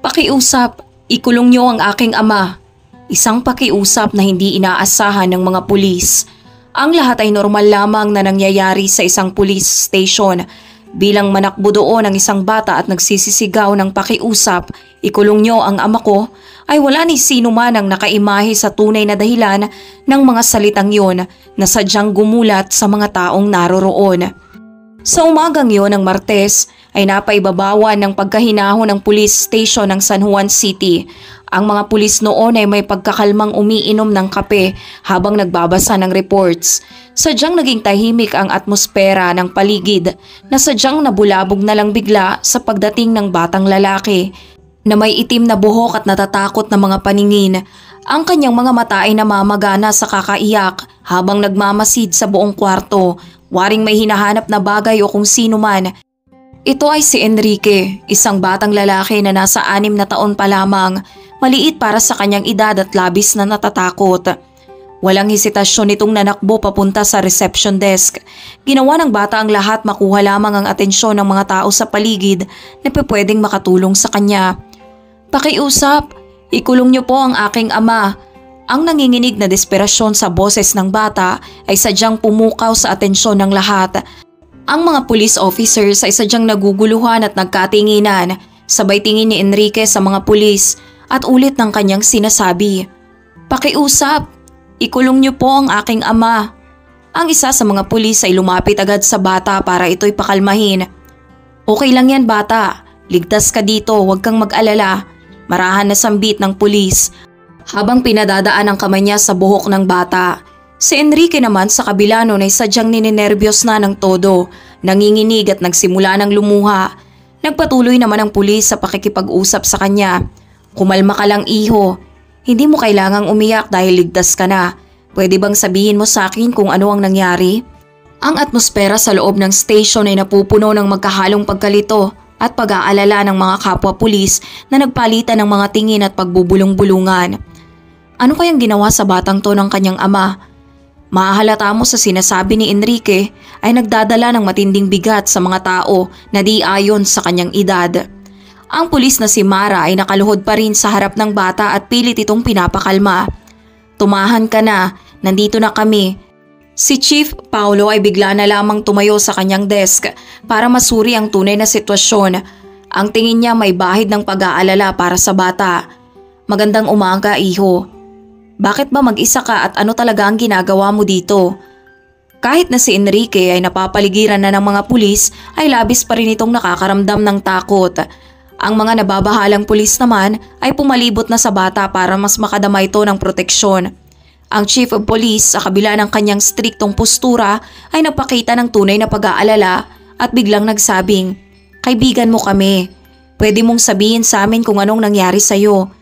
Pakiusap, ikulong niyo ang aking ama. Isang pakiusap na hindi inaasahan ng mga pulis. Ang lahat ay normal lamang na nangyayari sa isang police station. Bilang manakbo doon ang isang bata at nagsisisigaw ng pakiusap, ikulong niyo ang ama ko, ay wala ni sino man ang nakaimahe sa tunay na dahilan ng mga salitang yon na sadyang gumulat sa mga taong naroroon. Sa umagang yon ng Martes ay napaibabawan ng pagkahinahon ng police station ng San Juan City. Ang mga pulis noon ay may pagkakalmang umiinom ng kape habang nagbabasa ng reports. Sadyang naging tahimik ang atmosfera ng paligid na sadyang nabulabog na lang bigla sa pagdating ng batang lalaki na may itim na buhok at natatakot na mga paningin. Ang kanyang mga mata ay namamagana sa kakaiyak habang nagmamasid sa buong kwarto, waring may hinahanap na bagay o kung sino man. Ito ay si Enrique, isang batang lalaki na nasa 6 na taon pa lamang, maliit para sa kanyang edad at labis na natatakot. Walang hesitasyon nitong nanakbo papunta sa reception desk. Ginawa ng bata ang lahat makuha lamang ang atensyon ng mga tao sa paligid na pwedeng makatulong sa kanya. Pakiusap, ikulong niyo po ang aking ama. Ang nanginginig na desperasyon sa boses ng bata ay sadyang pumukaw sa atensyon ng lahat. Ang mga police officers ay sadyang naguguluhan at nagkatinginan, sabay tingin ni Enrique sa mga pulis at ulit ng kanyang sinasabi. Pakiusap, ikulong niyo po ang aking ama. Ang isa sa mga pulis ay lumapit agad sa bata para ito'y pakalmahin. Okay lang yan bata, ligtas ka dito, huwag kang mag-alala. Marahan na sambit ng pulis habang pinadadaan ang kamay niya sa buhok ng bata. Si Enrique naman sa kabila nun ay sadyang ninenervyos na ng todo, nanginginig at nagsimula ng lumuha. Nagpatuloy naman ang pulis sa pakikipag-usap sa kanya. Kumalma ka lang iho, hindi mo kailangang umiyak dahil ligtas ka na. Pwede bang sabihin mo sa akin kung ano ang nangyari? Ang atmosfera sa loob ng station ay napupuno ng magkahalong pagkalito at pag-aalala ng mga kapwa pulis na nagpalitan ng mga tingin at pagbubulong-bulungan. Ano kayang ginawa sa batang to ng kanyang ama? Mahahalata mo sa sinasabi ni Enrique ay nagdadala ng matinding bigat sa mga tao na di ayon sa kanyang edad. Ang pulis na si Mara ay nakaluhod pa rin sa harap ng bata at pilit itong pinapakalma. Tumahan ka na, nandito na kami. Si Chief Paulo ay bigla na lamang tumayo sa kanyang desk para masuri ang tunay na sitwasyon. Ang tingin niya may bahid ng pag-aalala para sa bata. Magandang umaga, iho. Bakit ba mag-isa ka at ano talaga ang ginagawa mo dito? Kahit na si Enrique ay napapaligiran na ng mga pulis ay labis pa rin itong nakakaramdam ng takot. Ang mga nababahalang pulis naman ay pumalibot na sa bata para mas makadama ito ng proteksyon. Ang Chief of Police sa kabila ng kanyang striktong postura ay nagpakita ng tunay na pag-aalala at biglang nagsabing, "Kaibigan mo kami. Pwede mong sabihin sa amin kung anong nangyari sa'yo."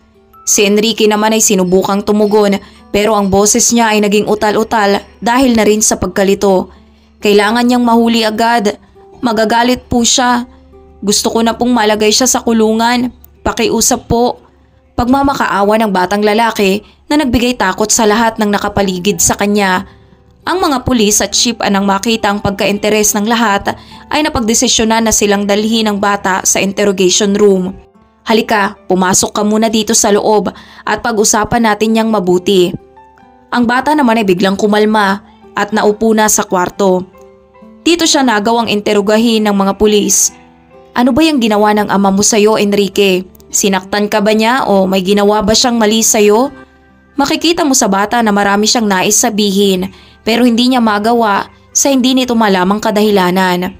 Si Enrique naman ay sinubukang tumugon pero ang boses niya ay naging utal-utal dahil na rin sa pagkalito. Kailangan niyang mahuli agad. Magagalit po siya. Gusto ko na pong malagay siya sa kulungan. Pakiusap po. Pagmamakaawa ng batang lalaki na nagbigay takot sa lahat ng nakapaligid sa kanya. Ang mga pulis at chief nang makita ang pagka-interes ng lahat ay napagdesisyonan na silang dalhin ang bata sa interrogation room. Halika, pumasok ka muna dito sa loob at pag-usapan natin niyang mabuti. Ang bata naman ay biglang kumalma at naupo na sa kwarto. Dito siya nagawang interogahin ng mga pulis. Ano ba yung ginawa ng ama mo sa'yo, Enrique? Sinaktan ka ba niya o may ginawa ba siyang mali sa'yo? Makikita mo sa bata na marami siyang nais sabihin pero hindi niya magawa sa hindi nito malamang kadahilanan.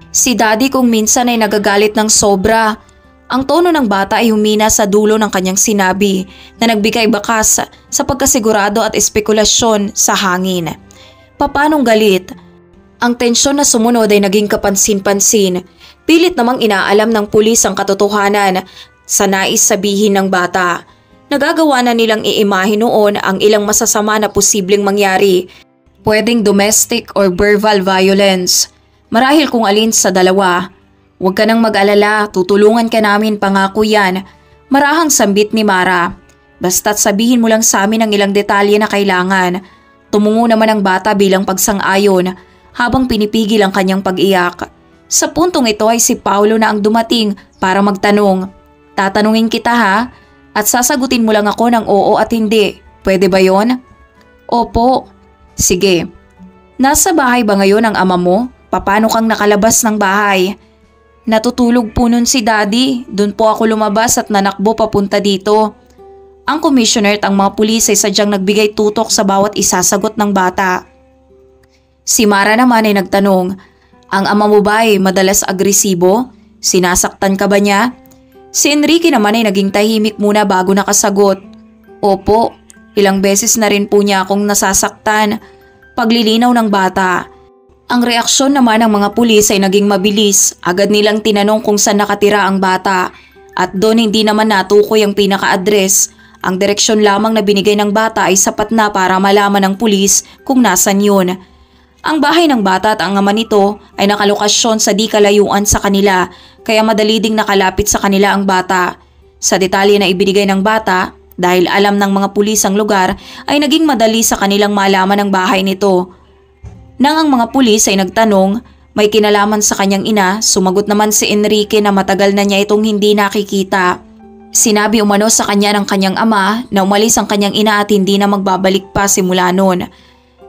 Si Daddy kung minsan ay nagagalit ng sobra. Ang tono ng bata ay humina sa dulo ng kanyang sinabi na nagbigay bakas sa pagkasigurado at espekulasyon sa hangin. Papanong galit? Ang tensyon na sumunod ay naging kapansin-pansin. Pilit namang inaalam ng pulis ang katotohanan sa nais sabihin ng bata. Nagagawa na nilang iimahe noon ang ilang masasama na posibleng mangyari. Pwedeng domestic or verbal violence. Marahil kung alin sa dalawa. Huwag ka nang mag-alala, tutulungan ka namin, pangako yan. Marahang sambit ni Mara. Basta't sabihin mo lang sa amin ang ilang detalye na kailangan. Tumungo naman ang bata bilang pagsang-ayon habang pinipigil ang kanyang pag-iyak. Sa puntong ito ay si Paulo na ang dumating para magtanong. Tatanungin kita ha, at sasagutin mo lang ako ng oo at hindi. Pwede ba yon? Opo. Sige. Nasa bahay ba ngayon ang ama mo? Paano kang nakalabas ng bahay? Natutulog po nun si Daddy. Doon po ako lumabas at nanakbo papunta dito. Ang commissioner at ang mga pulis ay sadyang nagbigay tutok sa bawat isasagot ng bata. Si Mara naman ay nagtanong, ang ama mo ba ay madalas agresibo? Sinasaktan ka ba niya? Si Enrique naman ay naging tahimik muna bago nakasagot. Opo, ilang beses na rin po niya akong nasasaktan. Paglilinaw ng bata. Ang reaksyon naman ng mga pulis ay naging mabilis. Agad nilang tinanong kung saan nakatira ang bata. At doon hindi naman natukoy ang pinaka-address. Ang direksyon lamang na binigay ng bata ay sapat na para malaman ng pulis kung nasan yun. Ang bahay ng bata at ang ama nito ay nakalokasyon sa di kalayuan sa kanila, kaya madali ding nakalapit sa kanila ang bata. Sa detalye na ibinigay ng bata, dahil alam ng mga pulis ang lugar, ay naging madali sa kanilang malaman ang bahay nito. Nang ang mga pulis ay nagtanong, may kinalaman sa kanyang ina, sumagot naman si Enrique na matagal na niya itong hindi nakikita. Sinabi umano sa kanya ng kanyang ama na umalis ang kanyang ina at hindi na magbabalik pa simula noon.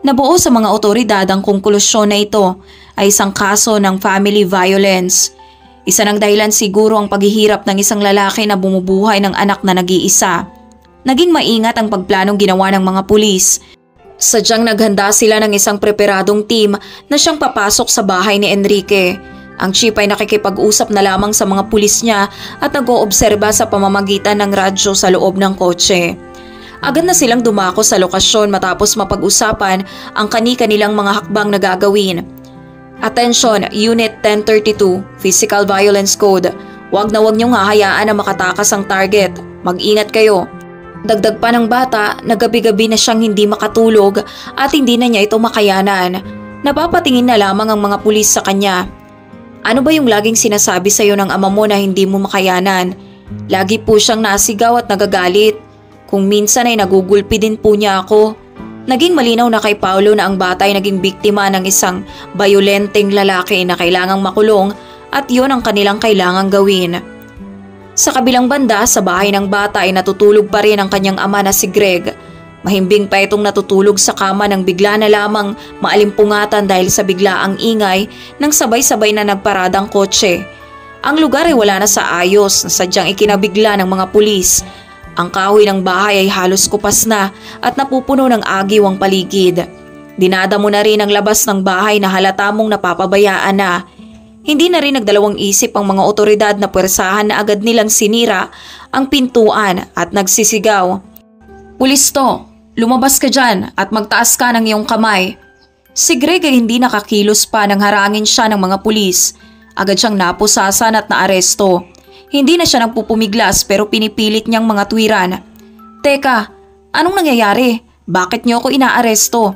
Nabuo sa mga otoridad ang konklusyon na ito ay isang kaso ng family violence. Isa ng dahilan siguro ang paghihirap ng isang lalaki na bumubuhay ng anak na nag-iisa. Naging maingat ang pagplanong ginawa ng mga pulis. Sadyang naghanda sila ng isang preparadong team na siyang papasok sa bahay ni Enrique. Ang chief ay nakikipag-usap na lamang sa mga pulis niya at nag-oobserba sa pamamagitan ng radyo sa loob ng kotse. Agad na silang dumako sa lokasyon matapos mapag-usapan ang kani-kanilang mga hakbang na gagawin. Attention, Unit 1032, Physical Violence Code. Huwag niyong hahayaan na makatakas ang target. Mag-ingat kayo. Dagdag pa ng bata na gabi-gabi na siyang hindi makatulog at hindi na niya ito makayanan. Napapatingin na lamang ang mga pulis sa kanya. Ano ba yung laging sinasabi sa iyo ng ama mo na hindi mo makayanan? Lagi po siyang nasigaw at nagagalit. Kung minsan ay nagugulpi din po niya ako. Naging malinaw na kay Paulo na ang bata ay naging biktima ng isang bayolenteng lalaki na kailangang makulong at yun ang kanilang kailangang gawin. Sa kabilang banda, sa bahay ng bata ay natutulog pa rin ang kanyang ama na si Greg. Mahimbing pa itong natutulog sa kama nang bigla na lamang maalimpungatan dahil sa biglaang ingay ng sabay-sabay na nagparadang kotse. Ang lugar ay wala na sa ayos na sadyang ikinabigla ng mga pulis. Ang kahoy ng bahay ay halos kupas na at napupuno ng agiw ang paligid. Dinadamo na rin ang labas ng bahay na halata mong napapabayaan na. Hindi na rin nagdalawang isip ang mga otoridad na puwersahan na agad nilang sinira ang pintuan at nagsisigaw. Pulis to, lumabas ka dyan at magtaas ka ng iyong kamay. Si Greg ay hindi nakakilos pa nang harangin siya ng mga pulis. Agad siyang napusasan at naaresto. Hindi na siya nagpupumiglas pero pinipilit niyang mga tuwiran. Teka, anong nangyayari? Bakit niyo ako inaaresto?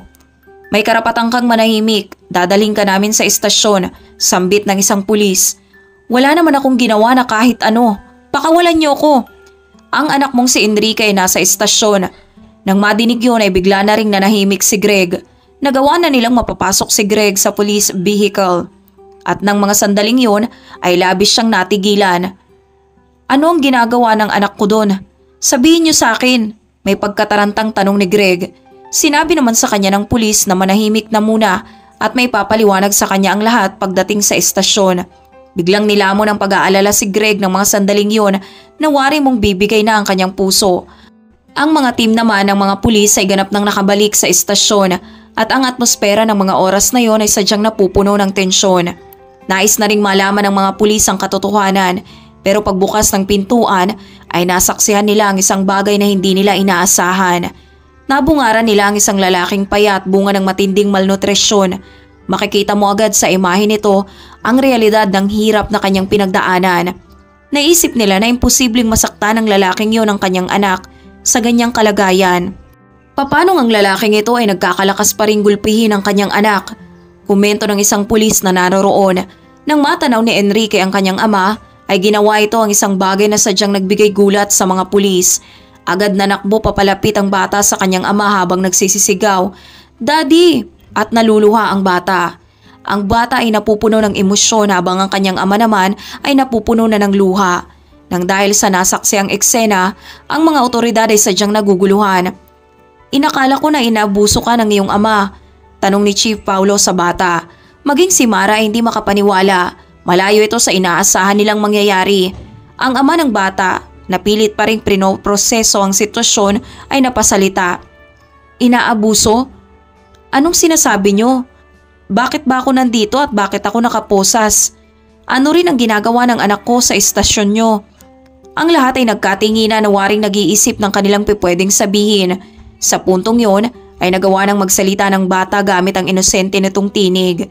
May karapatan kang manahimik. Dadaling ka namin sa istasyon. Sambit ng isang pulis. Wala naman akong ginawa na kahit ano. Pakawalan niyo ako. Ang anak mong si Enrique ay nasa istasyon. Nang madinig yun ay bigla na ring nanahimik si Greg. Nagawa na nilang mapapasok si Greg sa police vehicle. At nang mga sandaling yun ay labis siyang natigilan. Ano ang ginagawa ng anak ko doon? Sabihin niyo sa akin. May pagkatarantang tanong ni Greg. Sinabi naman sa kanya ng pulis na manahimik na muna at may papaliwanag sa kanya ang lahat pagdating sa estasyon. Biglang nilamon ang pag-aalala si Greg ng mga sandaling yun na wari mong bibigay na ang kanyang puso. Ang mga team naman ng mga pulis ay ganap nang nakabalik sa estasyon at ang atmosfera ng mga oras na yon ay sadyang napupuno ng tensyon. Nais na ring malaman ng mga pulis ang katotohanan. Pero pagbukas ng pintuan ay nasaksihan nila ang isang bagay na hindi nila inaasahan. Nabungaran nila ang isang lalaking payat bunga ng matinding malnutrisyon. Makikita mo agad sa imahe nito ang realidad ng hirap na kanyang pinagdaanan. Naisip nila na imposibleng masaktan ng lalaking yon ang kanyang anak sa ganyang kalagayan. Paano ang lalaking ito ay nagkakalakas pa ring gulpihin ang kanyang anak? Komento ng isang pulis na naroroon. Nang matanaw ni Enrique ang kanyang ama, ay ginawa ito ang isang bagay na sadyang nagbigay gulat sa mga pulis. Agad na nakbo papalapit ang bata sa kanyang ama habang nagsisisigaw, "Daddy!" at naluluha ang bata. Ang bata ay napupuno ng emosyon habang ang kanyang ama naman ay napupuno na ng luha. Nang dahil sa nasaksiang eksena, ang mga otoridad ay sadyang naguguluhan. Inakala ko na inaabuso ka ng iyong ama, tanong ni Chief Paulo sa bata. Maging si Mara ay hindi makapaniwala. Malayo ito sa inaasahan nilang mangyayari. Ang ama ng bata, na pilit pa ring pinoproseso ang sitwasyon, ay napasalita. Inaabuso? Anong sinasabi niyo? Bakit ba ako nandito at bakit ako nakaposas? Ano rin ang ginagawa ng anak ko sa istasyon niyo? Ang lahat ay nagkatinginan na waring nag-iisip ng kanilang pwedeng sabihin. Sa puntong yon ay nagawa ng magsalita ng bata gamit ang inosente nitong tinig.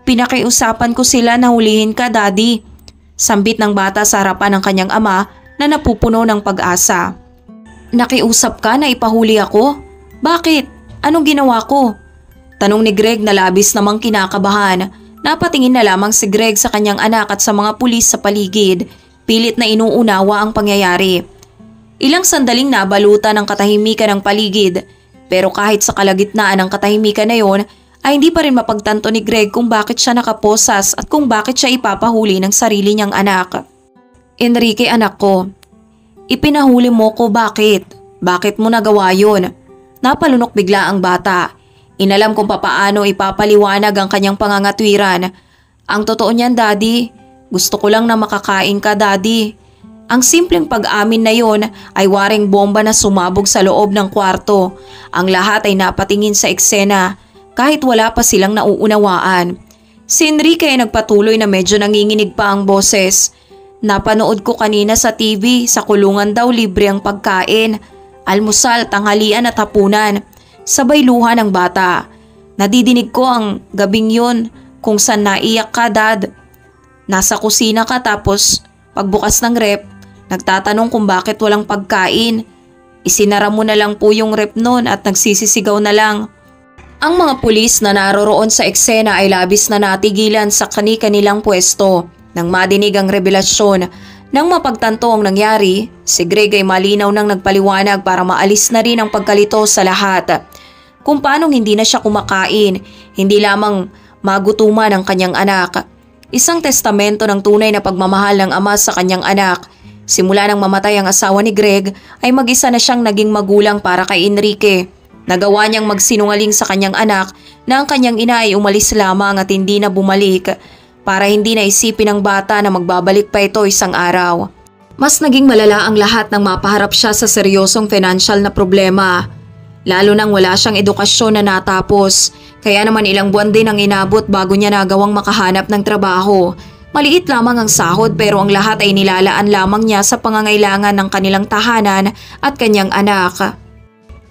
Pinakiusapan ko sila na hulihin ka, Daddy. Sambit ng bata sa harapan ng kanyang ama na napupuno ng pag-asa. Nakiusap ka na ipahuli ako? Bakit? Anong ginawa ko? Tanong ni Greg na labis namang kinakabahan. Napatingin na lamang si Greg sa kanyang anak at sa mga pulis sa paligid. Pilit na inuunawa ang pangyayari. Ilang sandaling nabalutan ang katahimikan ng paligid. Pero kahit sa kalagitnaan ng katahimikan na yon, ay hindi pa rin mapagtanto ni Greg kung bakit siya nakaposas at kung bakit siya ipapahuli ng sarili niyang anak. Enrique, anak ko, ipinahuli mo ko, bakit? Bakit mo nagawa yun? Napalunok bigla ang bata. Inalam kung papaano ipapaliwanag ang kanyang pangangatwiran. Ang totoo niyan, Daddy, gusto ko lang na makakain ka, Daddy. Ang simpleng pag-amin na yon ay waring bomba na sumabog sa loob ng kwarto. Ang lahat ay napatingin sa eksena kahit wala pa silang nauunawaan. Si Enrique ay nagpatuloy na medyo nanginginig pa ang boses. Napanood ko kanina sa TV, sa kulungan daw libre ang pagkain. Almusal, tanghalian at hapunan. Sabay luha ng bata. Nadidinig ko ang gabing yun kung saan naiyak ka, Dad. Nasa kusina ka tapos pagbukas ng rep, nagtatanong kung bakit walang pagkain. Isinara mo na lang po yung rep nun at nagsisisigaw na lang. Ang mga pulis na naroroon sa eksena ay labis na natigilan sa kani-kanilang pwesto. Nang madinig ang revelasyon, nang mapagtanto ang nangyari, si Greg ay malinaw nang nagpaliwanag para maalis na rin ang pagkalito sa lahat. Kung paanong hindi na siya kumakain, hindi lamang magutuman ang kanyang anak. Isang testamento ng tunay na pagmamahal ng ama sa kanyang anak. Simula nang mamatay ang asawa ni Greg, ay mag-isa na siyang naging magulang para kay Enrique. Nagawa niyang magsinungaling sa kanyang anak na ang kanyang ina ay umalis lamang at hindi na bumalik para hindi na isipin ng bata na magbabalik pa ito isang araw. Mas naging malala ang lahat nang mapaharap siya sa seryosong financial na problema. Lalo nang wala siyang edukasyon na natapos, kaya naman ilang buwan din ang inabot bago niya nagawang makahanap ng trabaho. Maliit lamang ang sahod pero ang lahat ay nilalaan lamang niya sa pangangailangan ng kanilang tahanan at kanyang anak.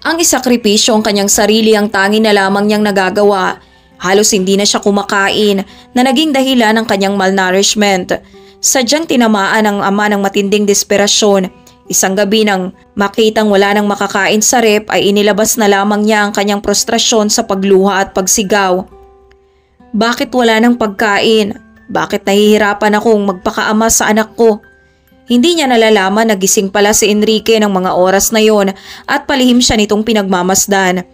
Ang isakripisyo ang kanyang sarili ang tangi na lamang niyang nagagawa. Halos hindi na siya kumakain na naging dahilan ng kanyang malnourishment. Sadyang tinamaan ang ama ng matinding desperasyon. Isang gabi nang makitang wala nang makakain sa rep ay inilabas na lamang niya ang kanyang frustrasyon sa pagluha at pagsigaw. Bakit wala nang pagkain? Bakit nahihirapan akong magpakaama sa anak ko? Hindi niya nalalaman na gising pala si Enrique ng mga oras na yon at palihim siya nitong pinagmamasdan.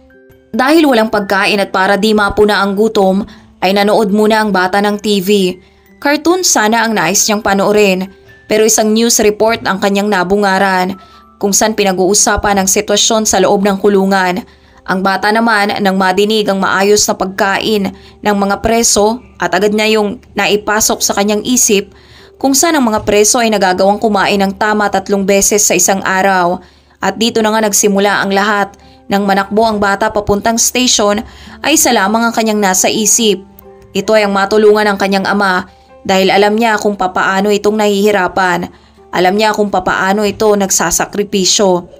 Dahil walang pagkain at para di mapuna ang gutom, ay nanood muna ang bata ng TV. Cartoon sana ang nais niyang panoorin, pero isang news report ang kanyang nabungaran kung saan pinag-uusapan ang sitwasyon sa loob ng kulungan. Ang bata naman nang madinig ang maayos na pagkain ng mga preso at agad niya yung naipasok sa kanyang isip kung saan ang mga preso ay nagagawang kumain ng tama 3 beses sa isang araw. At dito na nga nagsimula ang lahat. Nang manakbo ang bata papuntang station ay isa lamang ang kanyang nasa isip. Ito ay ang matulungan ng kanyang ama dahil alam niya kung papaano itong nahihirapan. Alam niya kung papaano ito nagsasakripisyo.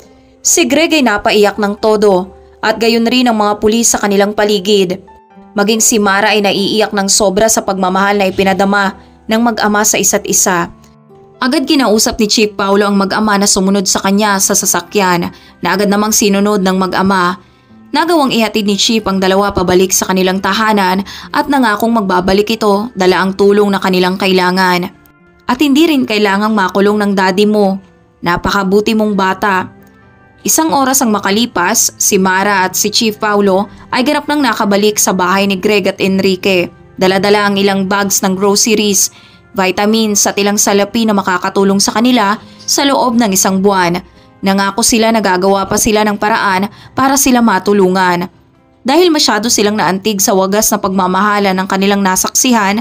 Si Greg ay napaiyak ng todo at gayon rin ang mga pulis sa kanilang paligid. Maging si Mara ay naiiyak ng sobra sa pagmamahal na ipinadama ng mag-ama sa isa't isa. Agad kinausap ni Chief Paulo ang mag-ama na sumunod sa kanya sa sasakyan na agad namang sinunod ng mag-ama. Nagawang ihatid ni Chief ang dalawa pabalik sa kanilang tahanan at nangakong magbabalik ito dala ang tulong na kanilang kailangan. At hindi rin kailangang makulong ng daddy mo. Napakabuti mong bata. Isang oras ang makalipas, si Mara at si Chief Paulo ay ganap nang nakabalik sa bahay ni Greg at Enrique. Dala-dala ang ilang bags ng groceries. vitamins at ilang salapi na makakatulong sa kanila sa loob ng isang buwan. Nangako sila na gagawa pa sila ng paraan para sila matulungan. Dahil masyado silang naantig sa wagas na pagmamahala ng kanilang nasaksihan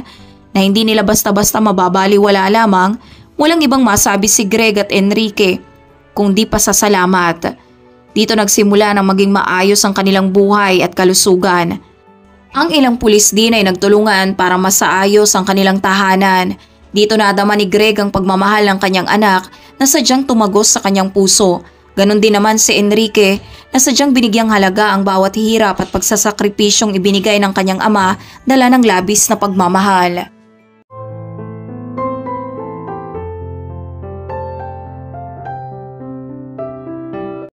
na hindi nila basta-basta mababaliwala lamang, walang ibang masabi si Greg at Enrique kundi pasasalamat. Dito nagsimula ng maging maayos ang kanilang buhay at kalusugan. Ang ilang pulis din ay nagtulungan para masaayos ang kanilang tahanan. Dito nadama ni Greg ang pagmamahal ng kanyang anak na sadyang tumagos sa kanyang puso. Ganon din naman si Enrique na sadyang binigyang halaga ang bawat hirap at pagsasakripisyong ibinigay ng kanyang ama dala ng labis na pagmamahal.